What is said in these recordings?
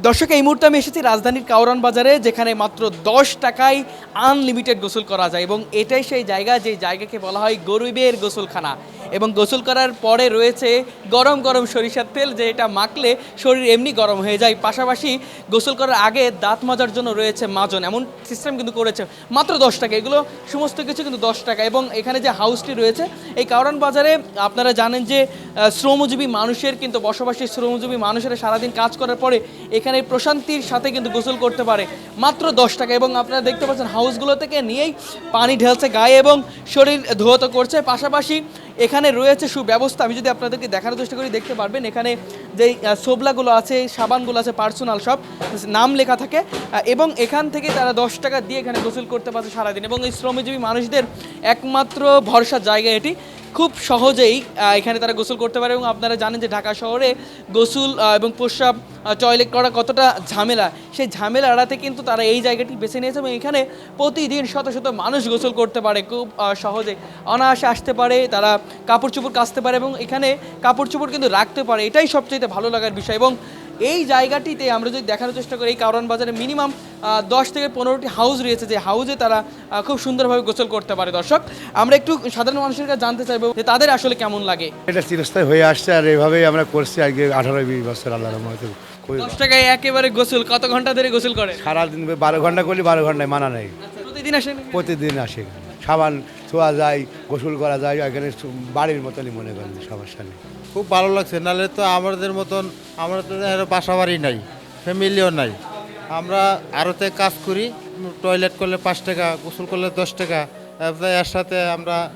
দর্শক, এই মুহূর্তে আমি এসেছি রাজধানীর কাউরান বাজারে, যেখানে মাত্র 10 টাকায় আনলিমিটেড গোসল করা যায় এবং এটাই সেই জায়গা যে জায়গাকে বলা হয় গরিবের গোসলখানা। এবং গোসল করার পরে রয়েছে গরম গরম সরিষার তেল, যে এটা মাখলে শরীর এমনি গরম হয়ে যায়। পাশাপাশি গোসল করার আগে দাঁত মাজার জন্য রয়েছে মাজন, এমন সিস্টেম কিন্তু করেছে মাত্র 10 টাকা। এগুলো সমস্ত কিছু কিন্তু 10 টাকা। এবং এখানে যে হাউসটি রয়েছে এই কাউরান বাজারে, আপনারা জানেন যে শ্রমজীবী মানুষের কিন্তু বসবাসী, শ্রমজীবী মানুষেরা সারাদিন কাজ করার পরে এখানে প্রশান্তির সাথে কিন্তু গোসল করতে পারে মাত্র 10 টাকা। এবং আপনারা দেখতে পাচ্ছেন হাউসগুলো থেকে নিয়েই পানি ঢেলছে গায়ে এবং শরীর ধৌত করছে। পাশাপাশি এখানে রয়েছে সুব্যবস্থা। আমি যদি আপনাদেরকে দেখানোর চেষ্টা করি, দেখতে পারবেন এখানে যেই সোবলাগুলো আছে, সাবানগুলো আছে, পার্সোনাল সব নাম লেখা থাকে। এবং এখান থেকে তারা 10 টাকা দিয়ে এখানে গোসল করতে পারছে সারাদিন। এবং এই শ্রমজীবী মানুষদের একমাত্র ভরসার জায়গা এটি। খুব সহজেই এখানে তারা গোসল করতে পারে। এবং আপনারা জানেন যে ঢাকা শহরে গোসল এবং প্রস্রাব, টয়লেট করা কতটা ঝামেলা, সেই ঝামেলা এড়াতে কিন্তু তারা এই জায়গাটি বেছে নিয়েছে। এবং এখানে প্রতিদিন শত শত মানুষ গোসল করতে পারে, খুব সহজে অনায়াসে আসতে পারে, তারা কাপড় চোপড় কাচতে পারে এবং এখানে কাপড় চোপড় কিন্তু রাখতে পারে। এটাই সবচেয়ে ভালো লাগার বিষয়। এবং এই জায়গাটিতে আমরা যদি দেখানোর চেষ্টা করি, এই কাউরান বাজারে মিনিমাম 10 থেকে 15টি হাউস রয়েছে, যে হাউসে তারা খুব সুন্দরভাবে গোসল করতে পারে। দর্শক, আমরা একটু সাধারণ মানুষের কাছে জানতে চাইবো যে তাদের আসলে কেমন লাগে। এটা চিরস্থায়ী হয়ে আসছে আর এইভাবেই আমরা করছি আজকে 18-20 বছর। আল্লাহর রহমতে 10 টাকায় একেবারে গোসল। কত ঘন্টা ধরে গোসল করে? সারাদিন 12 ঘন্টা করলে 12 ঘন্টায় মানা নেই। প্রতিদিন আসেন? প্রতিদিন আসে, সাবান ছোঁয়া যায়, গোসল করা যায়, এখানে বাড়ির মতনই মনে করেন, সমস্যা নেই। খুব ভালো লাগছে। নাহলে তো আমাদের মতন, আমরা তো বাসা বাড়ি নাই, ফ্যামিলিও নাই। আমরা আরতে কাজ করি, টয়লেট করলে 5 টাকা, গোসল করলে 10 টাকা, এর সাথে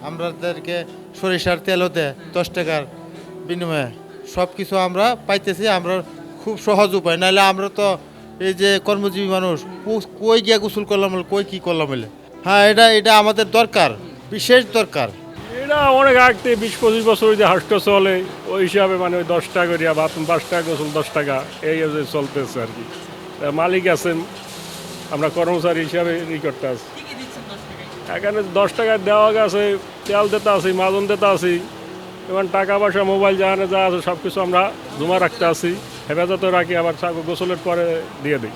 আমাদেরকে সরিষার তেলও দেয় 10 টাকার বিনিময়ে। সব কিছু আমরা পাইতেছি। আমরা খুব সহজ উপায়। নাহলে আমরা তো এই যে কর্মজীবী মানুষ, কই গিয়া গোসল করলাম, কই কী করলাম বলে। হ্যাঁ, এটা আমাদের দরকার, বিশেষ দরকার। এটা অনেক আগ থেকে 20-25 বছর যে হাঁসটা চলে, ওই হিসাবে মানে ওই 10 টাকা করিয়া বাথরুম 5 টাকা, গোসল 10 টাকা, এই যে চলতেছে আর কি। মালিক আছেন, আমরা কর্মচারী হিসাবে ই করতে আছি। এখানে 10 টাকা দেওয়া গেছে, তেল দিতে আছি, মাজন দিতে আছি, এবং টাকা পয়সা, মোবাইল জাহানে যা আছে সব কিছু আমরা জমা রাখতে আছি, হেফাজত রাখি, আবার গোসলের পরে দিয়ে দিই।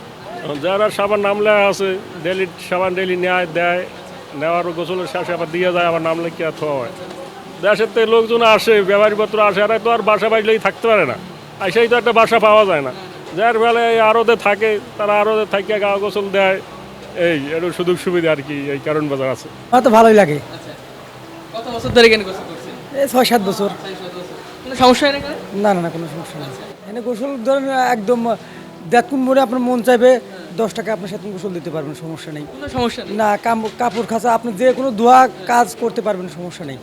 যারা সাবান নামলে আছে, ডেলি সাবান ডেলি নেয় দেয়, নেওয়ার গোসলের শেষে আবার দিয়ে যায়, আবার নাম লেখিয়া থোয়া হয়। দেশের থেকে লোকজন আসে, ব্যবহারীপত্র আসে, আর তো আর বাসা বাড়লেই থাকতে পারে না, আইসাই তো একটা বাসা পাওয়া যায় না। যার বেলায় আরদে থাকে, তারা আরদে থাকিয়া গা গোসল দেয়, এই একটু সুযোগ সুবিধা আর কি এই কারণ বাজার আছে। আমার তো ভালোই লাগে। কত বছর ধরে এখানে গোসল করছেন? এই 6-7 বছর। কোনো সমস্যা হয় না এখানে? না না না, কোনো সমস্যা নেই। এখানে গোসল ধরেন একদম দেখুন মনে আপনার মন চাইবে 10 টাকা আপনার সাথে গোসল দিতে পারবেন, সমস্যা নেই। কোনো সমস্যা নেই। না, কাপড় খাঁচা আপনি যে কোনো ধোয়া কাজ করতে পারবেন, সমস্যা নেই।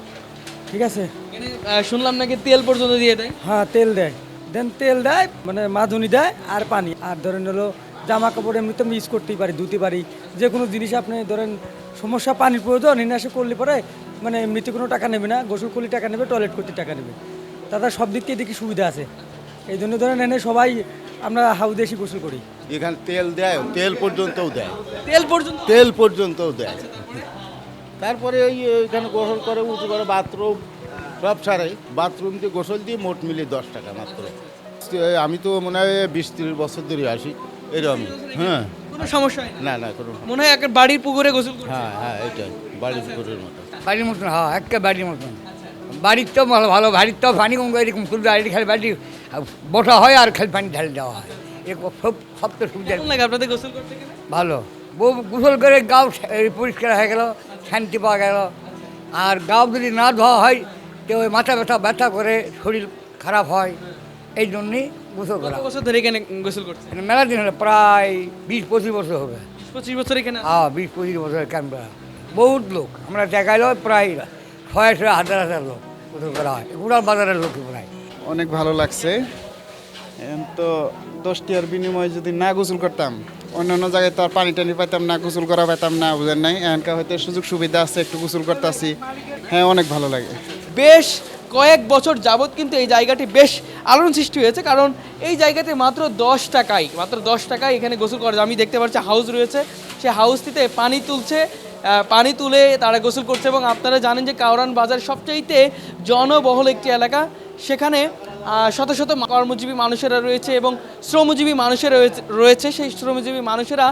ঠিক আছে। এখানে শুনলাম নাকি তেল পর্যন্ত দিয়ে দেয়। হ্যাঁ, তেল দেয়, তেল দেয়, মানে মাধুনি দেয় আর পানি। আর ধরেন হলো জামা কাপড় এমনিতে আমি ইউজ করতেই পারি, ধুতে পারি। যে কোনো জিনিস আপনি ধরেন সমস্যা, পানির প্রয়োজন, এনে করলে পরে মানে এমনিতে কোনো টাকা নেবে না, গোসল করলে টাকা নেবে, টয়লেট করতে টাকা নেবে। তাদের সব দিক থেকে দেখি সুবিধা আছে। এই জন্য ধরেন এনে সবাই আমরা হাউদে এসে গোসল করি। এখানে তেল দেয়, তেল পর্যন্তও দেয়, তেল পর্যন্ত? তেল পর্যন্তও দেয়। তারপরে ওই এখানে গোসল করে, উঁচু করে, বাথরুম সব ছাড়াই, বাথরুম দিয়ে গোসল দিয়ে মোট মিলে 10 টাকা মাত্র। আমি তো মনে হয় 20-30 বছর ধরে আসি এরকমই। হ্যাঁ, কোনো সমস্যা হয় না না কোনো। মনে হয় একটা বাড়ির পুকুরে গোসল করছে। হ্যাঁ হ্যাঁ, এটাই বাড়ির পুকুরের মতো। বাড়ির মতন, হ্যাঁ, একটা বাড়ির মতন। বাড়ির তো ভালো ভালো, বাড়ির তো পানি কম এরকম তুলবে, আর খালি বাড়ি বসা হয় আর খালি পানি ঢালে দেওয়া হয়, এরকম সব তো সুবিধা। কেমন লাগে আপনাদের গোসল করতে গেলে? ভালো, গোসল করে গাও পরিষ্কার হয়ে গেল, শান্তি পাওয়া গেল। আর গাও যদি না ধোয়া হয় তো ওই মাথা ব্যথা করে, শরীর খারাপ হয়, এই জন্যই গোসল করা। কত বছর ধরে এখানে গোসল করছে? মেলা দিন হলো, প্রায় 20-25 বছর হবে। 25 বছর এখানে? হ্যাঁ, 20-25 বছরের ক্যাম্পা। বহুত লোক আমরা দেখাইলো, প্রায় 600-1000 লোক গোসল করা হয়, গুড়াল বাজারের লোক প্রায়। অনেক ভালো লাগছে। তো 10 টাকার বিনিময়ে যদি না গোসল করতাম, অন্যান্য জায়গায় তো আর পানি টানি পাইতাম না, গোসল করা পাইতাম না, বুঝেন নাই। এখানকার হয়তো সুযোগ সুবিধা আছে, একটু গোসল করতেছি। হ্যাঁ, অনেক ভালো লাগে। বেশ কয়েক বছর যাবৎ কিন্তু এই জায়গাটি বেশ আলোড়ন সৃষ্টি হয়েছে, কারণ এই জায়গাতে মাত্র 10 টাকায় এখানে গোসল করা যায়। আমি দেখতে পাচ্ছি হাউস রয়েছে, সেই হাউসটিতে পানি তুলছে, পানি তুলে তারা গোসল করছে। এবং আপনারা জানেন যে কাউরান বাজার সবচাইতে জনবহুল একটি এলাকা, সেখানে শত শত কর্মজীবী মানুষেরা রয়েছে এবং শ্রমজীবী মানুষেরা রয়েছে। সেই শ্রমজীবী মানুষেরা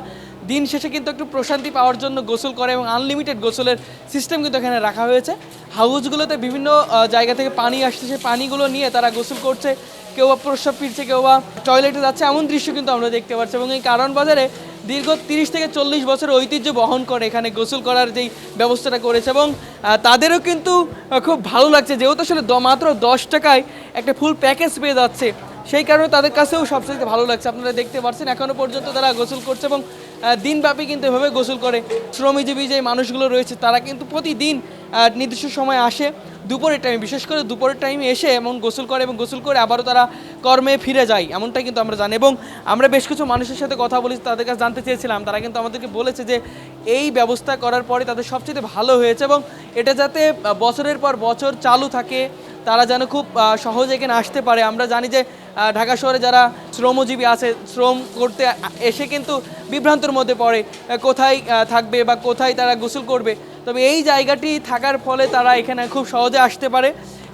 দিন শেষে কিন্তু একটু প্রশান্তি পাওয়ার জন্য গোসল করে এবং আনলিমিটেড গোসলের সিস্টেম কিন্তু এখানে রাখা হয়েছে। হাউসগুলোতে বিভিন্ন জায়গা থেকে পানি আসছে, সেই পানিগুলো নিয়ে তারা গোসল করছে, কেউ বা প্রস্রাব ফিরছে, কেউ বা টয়লেটে যাচ্ছে, এমন দৃশ্য কিন্তু আমরা দেখতে পাচ্ছি। এবং এই কারণ বাজারে দীর্ঘ 30 থেকে 40 বছর ঐতিহ্য বহন করে এখানে গোসল করার যেই ব্যবস্থাটা করেছে এবং তাদেরও কিন্তু খুব ভালো লাগছে, যেহেতু আসলে মাত্র 10 টাকায় একটা ফুল প্যাকেজ পেয়ে যাচ্ছে, সেই কারণে তাদের কাছেও সবচেয়ে ভালো লাগছে। আপনারা দেখতে পাচ্ছেন এখনও পর্যন্ত তারা গোসল করছে এবং দিনব্যাপী কিন্তু এভাবে গোসল করে। শ্রমজীবী যে মানুষগুলো রয়েছে তারা কিন্তু প্রতিদিন নির্দিষ্ট সময় আসে দুপুরের টাইমে, বিশেষ করে দুপুরের টাইমে এসে এমন গোসল করে এবং গোসল করে আবারও তারা কর্মে ফিরে যায়, এমনটাই কিন্তু আমরা জানি। এবং আমরা বেশ কিছু মানুষের সাথে কথা বলেছি, তাদের কাছে জানতে চেয়েছিলাম, তারা কিন্তু আমাদেরকে বলেছে যে এই ব্যবস্থা করার পরে তাদের সবচেয়ে ভালো হয়েছে এবং এটা যাতে বছরের পর বছর চালু থাকে, তারা যেন খুব সহজে এখানে আসতে পারে। আমরা জানি যে ঢাকা শহরে যারা শ্রমজীবী আছে, শ্রম করতে এসে কিন্তু বিভ্রান্তর মধ্যে পড়ে, কোথায় থাকবে বা কোথায় তারা গোসল করবে। তবে এই জায়গাটি থাকার ফলে তারা এখানে খুব সহজে আসতে পারে,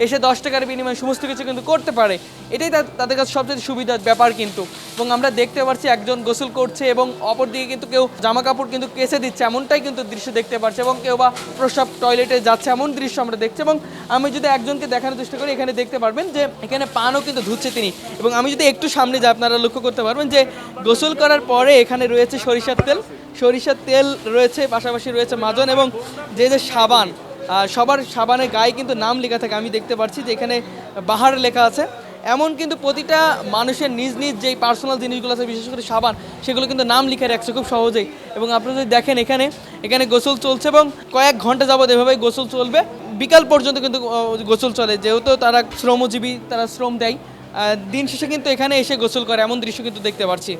এসে 10 টাকার বিনিময়ে সমস্ত কিছু কিন্তু করতে পারে। এটাই তাদের কাছে সবচেয়ে সুবিধার ব্যাপার কিন্তু। এবং আমরা দেখতে পাচ্ছি একজন গোসল করছে এবং অপরদিকে কিন্তু কেউ জামা কাপড় কিন্তু কেচে দিচ্ছে, এমনটাই কিন্তু দৃশ্য দেখতে পাচ্ছি। এবং কেউ বা প্রস্রাব টয়লেটে যাচ্ছে, এমন দৃশ্য আমরা দেখছি। এবং আমি যদি একজনকে দেখানোর চেষ্টা করি, এখানে দেখতে পারবেন যে এখানে পানও কিন্তু ধুচ্ছে তিনি। এবং আমি যদি একটু সামনে যাই, আপনারা লক্ষ্য করতে পারবেন যে গোসল করার পরে এখানে রয়েছে সরিষার তেল রয়েছে, পাশাপাশি রয়েছে মাজন এবং যে সাবান, সবার সাবানের গায়ে কিন্তু নাম লেখা থাকে। আমি দেখতে পাচ্ছি যে এখানে বাহার লেখা আছে। এমন কিন্তু প্রতিটা মানুষের নিজ নিজ যেই পার্সোনাল জিনিসগুলো আছে, বিশেষ করে সাবান, সেগুলো কিন্তু নাম লিখে রাখছে খুব সহজেই। এবং আপনারা যদি দেখেন এখানে গোসল চলছে এবং কয়েক ঘন্টা যাবত এভাবেই গোসল চলবে, বিকাল পর্যন্ত কিন্তু গোসল চলে, যেহেতু তারা শ্রমজীবী, তারা শ্রম দেয়। দিন শেষে কিন্তু এখানে এসে গোসল করে, এমন দৃশ্য কিন্তু দেখতে পাচ্ছি।